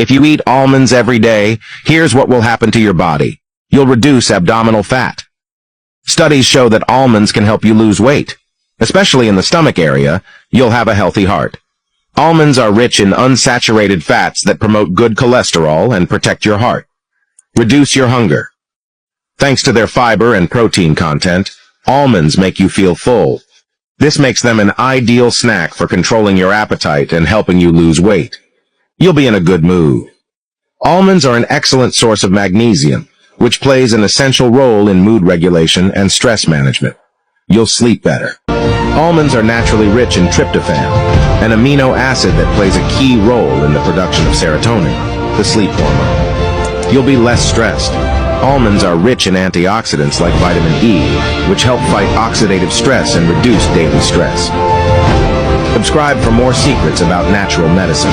If you eat almonds every day, here's what will happen to your body. You'll reduce abdominal fat. Studies show that almonds can help you lose weight. Especially in the stomach area, you'll have a healthy heart. Almonds are rich in unsaturated fats that promote good cholesterol and protect your heart. Reduce your hunger. Thanks to their fiber and protein content, almonds make you feel full. This makes them an ideal snack for controlling your appetite and helping you lose weight. You'll be in a good mood. Almonds are an excellent source of magnesium, which plays an essential role in mood regulation and stress management. You'll sleep better. Almonds are naturally rich in tryptophan, an amino acid that plays a key role in the production of serotonin, the sleep hormone. You'll be less stressed. Almonds are rich in antioxidants like vitamin E, which help fight oxidative stress and reduce daily stress. Subscribe for more secrets about natural medicine.